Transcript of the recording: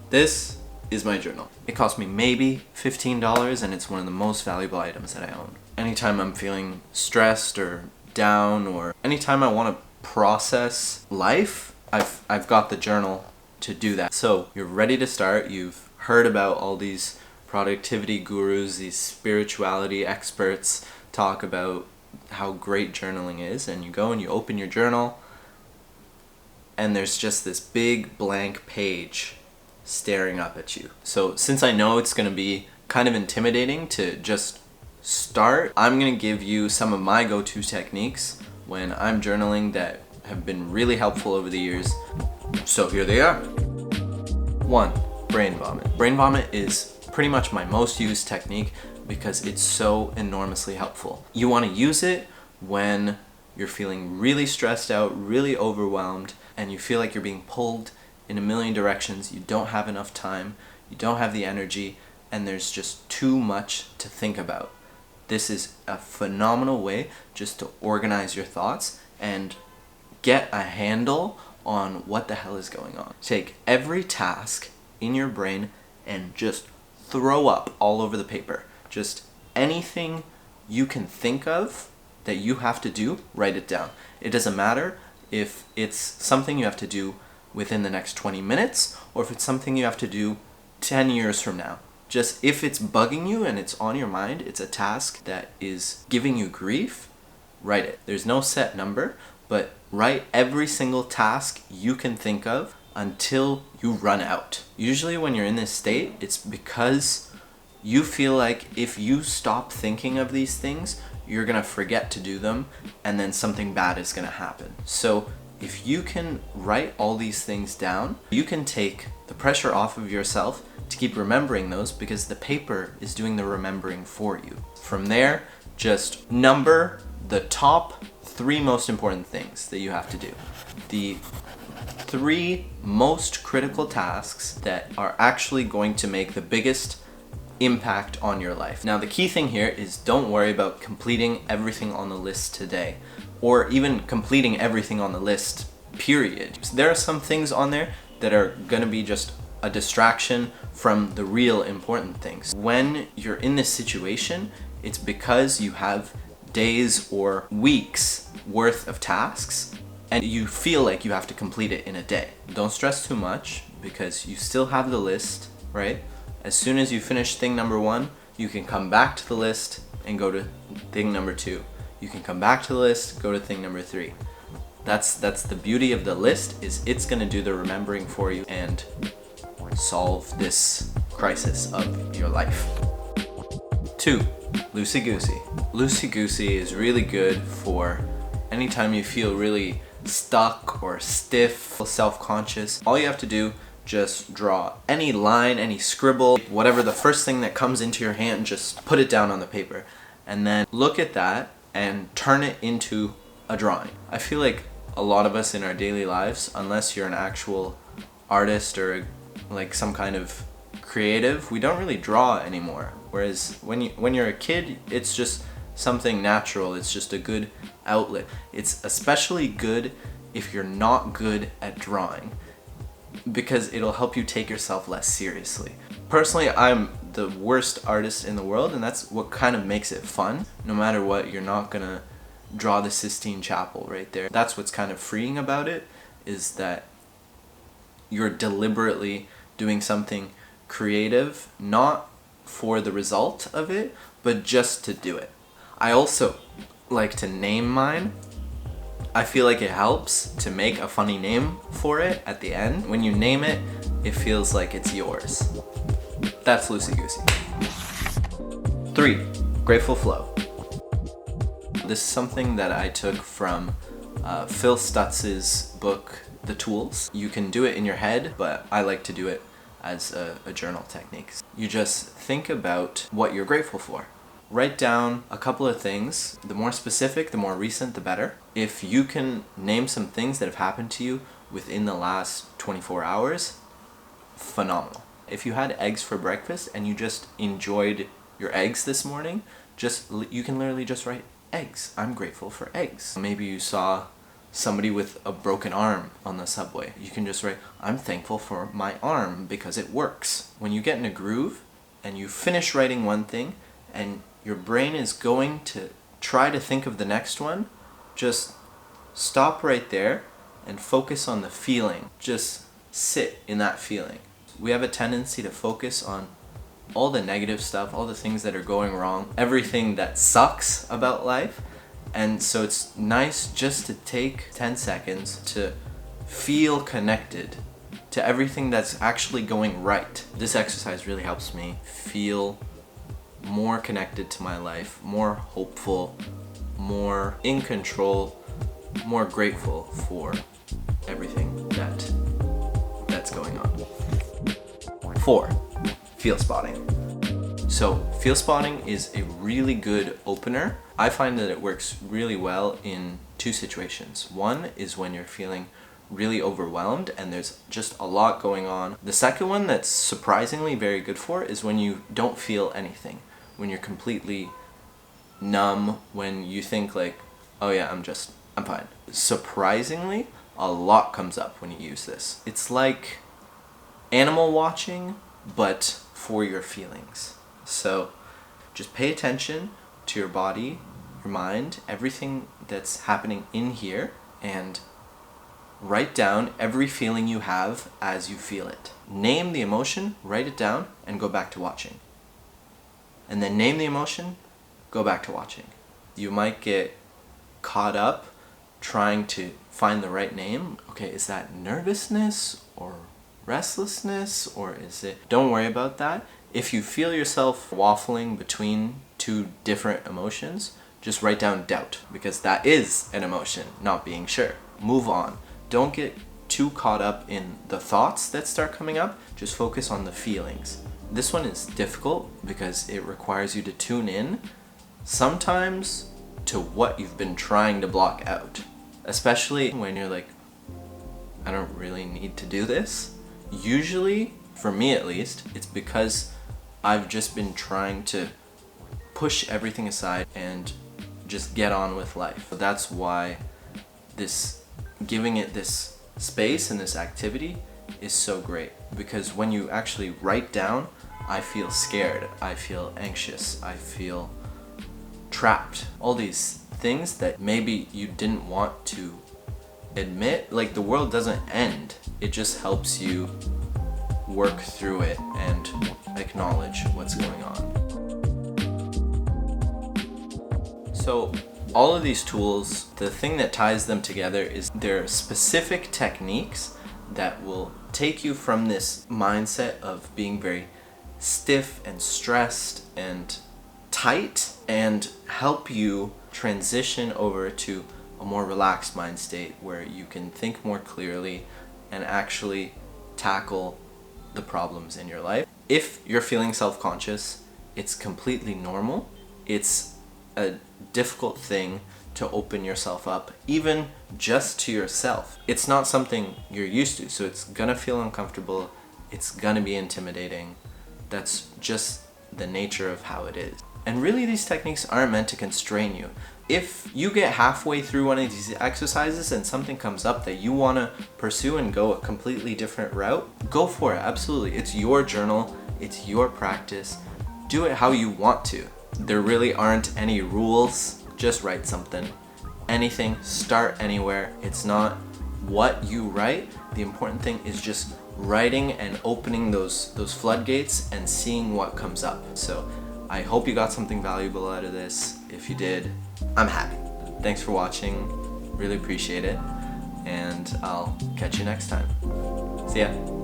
This is my journal. It cost me maybe $15 and it's one of the most valuable items that I own. Anytime I'm feeling stressed or down, or anytime I want to process life, I've got the journal to do that. So you're ready to start. You've heard about all these productivity gurus, these spirituality experts talk about how great journaling is, and you go and you open your journal and there's just this big blank page staring up at you. So since I know it's going to be kind of intimidating to just start, I'm going to give you some of my go-to techniques when I'm journaling that have been really helpful over the years. So here they are. 1. Brain vomit. Brain vomit is pretty much my most used technique because it's so enormously helpful. You want to use it when you're feeling really stressed out, really overwhelmed, and you feel like you're being pulled in a million directions. You don't have enough time, you don't have the energy, and there's just too much to think about. This is a phenomenal way just to organize your thoughts and get a handle on what the hell is going on. Take every task in your brain and just throw up all over the paper. Just anything you can think of that you have to do, write it down. It doesn't matter if it's something you have to do within the next 20 minutes or if it's something you have to do 10 years from now. Just if it's bugging you and it's on your mind, it's a task that is giving you grief, write it. There's no set number, but write every single task you can think of until you run out. Usually when you're in this state, it's because you feel like if you stop thinking of these things, you're gonna forget to do them and then something bad is gonna happen. So if you can write all these things down, you can take the pressure off of yourself to keep remembering those because the paper is doing the remembering for you. From there, just number the top 3 most important things that you have to do. The 3 most critical tasks that are actually going to make the biggest impact on your life. Now the key thing here is don't worry about completing everything on the list today, or even completing everything on the list, period. So there are some things on there that are gonna be just a distraction from the real important things. When you're in this situation, it's because you have days or weeks worth of tasks and you feel like you have to complete it in a day. Don't stress too much because you still have the list, right? As soon as you finish thing number 1, you can come back to the list and go to thing number 2. You can come back to the list, go to thing number 3. That's the beauty of the list, is it's gonna do the remembering for you and solve this crisis of your life. 2. Loosey Goosey. Loosey Goosey is really good for anytime you feel really stuck or stiff, self-conscious. All you have to do, just draw any line, any scribble, whatever the first thing that comes into your hand, just put it down on the paper and then look at that and turn it into a drawing. I feel like a lot of us in our daily lives, unless you're an actual artist or like some kind of creative, we don't really draw anymore. Whereas when you're a kid, it's just something natural. It's just a good outlet. It's especially good if you're not good at drawing, because it'll help you take yourself less seriously. Personally, I'm the worst artist in the world, and that's what kind of makes it fun. No matter what, you're not gonna draw the Sistine Chapel right there. That's what's kind of freeing about it, is that you're deliberately doing something creative, not for the result of it, but just to do it. I also like to name mine. I feel like it helps to make a funny name for it at the end. When you name it, it feels like it's yours. That's Loosey Goosey. 3. Grateful Flow. This is something that I took from Phil Stutz's book, The Tools. You can do it in your head, but I like to do it as a journal technique. You just think about what you're grateful for. Write down a couple of things. The more specific, the more recent, the better. If you can name some things that have happened to you within the last 24 hours, phenomenal. If you had eggs for breakfast and you just enjoyed your eggs this morning, you can literally just write eggs. I'm grateful for eggs. Maybe you saw somebody with a broken arm on the subway. You can just write, I'm thankful for my arm because it works. When you get in a groove and you finish writing one thing and your brain is going to try to think of the next one, just stop right there and focus on the feeling. Just sit in that feeling. We have a tendency to focus on all the negative stuff, all the things that are going wrong, everything that sucks about life. And so it's nice just to take 10 seconds to feel connected to everything that's actually going right. This exercise really helps me feel more connected to my life, more hopeful, more in control, more grateful for everything that's going on. 4, feel spotting. So feel spotting is a really good opener. I find that it works really well in 2 situations. One is when you're feeling really overwhelmed and there's just a lot going on. The second one that's surprisingly very good for is when you don't feel anything, when you're completely numb, when you think like, oh yeah, I'm fine. Surprisingly, a lot comes up when you use this. It's like animal watching, but for your feelings. So just pay attention to your body, your mind, everything that's happening in here, and write down every feeling you have as you feel it. Name the emotion, write it down, and go back to watching. And then name the emotion, go back to watching. You might get caught up trying to find the right name. Okay, is that nervousness or restlessness, or is it... Don't worry about that. If you feel yourself waffling between 2 different emotions, just write down doubt, because that is an emotion, not being sure. Move on. Don't get too caught up in the thoughts that start coming up. Just focus on the feelings. This one is difficult because it requires you to tune in sometimes to what you've been trying to block out. Especially when you're like, I don't really need to do this. Usually, for me at least, it's because I've just been trying to push everything aside and just get on with life. That's why giving it this space and this activity is so great. Because when you actually write down, I feel scared, I feel anxious, I feel trapped. All these things that maybe you didn't want to admit. Like, the world doesn't end. It just helps you work through it and acknowledge what's going on. So all of these tools, the thing that ties them together is there are specific techniques that will take you from this mindset of being very stiff and stressed and tight and help you transition over to a more relaxed mind state where you can think more clearly and actually tackle the problems in your life. If you're feeling self-conscious, it's completely normal. It's a difficult thing to open yourself up, even just to yourself. It's not something you're used to, so it's gonna feel uncomfortable. It's gonna be intimidating. That's just the nature of how it is. And really, these techniques aren't meant to constrain you. If you get halfway through one of these exercises and something comes up that you want to pursue and go a completely different route, go for it, absolutely. It's your journal, it's your practice. Do it how you want to. There really aren't any rules. Just write something. Anything, start anywhere. It's not what you write. The important thing is just writing and opening those floodgates and seeing what comes up. So I hope you got something valuable out of this. If you did, I'm happy. Thanks for watching. Really appreciate it. And I'll catch you next time. See ya.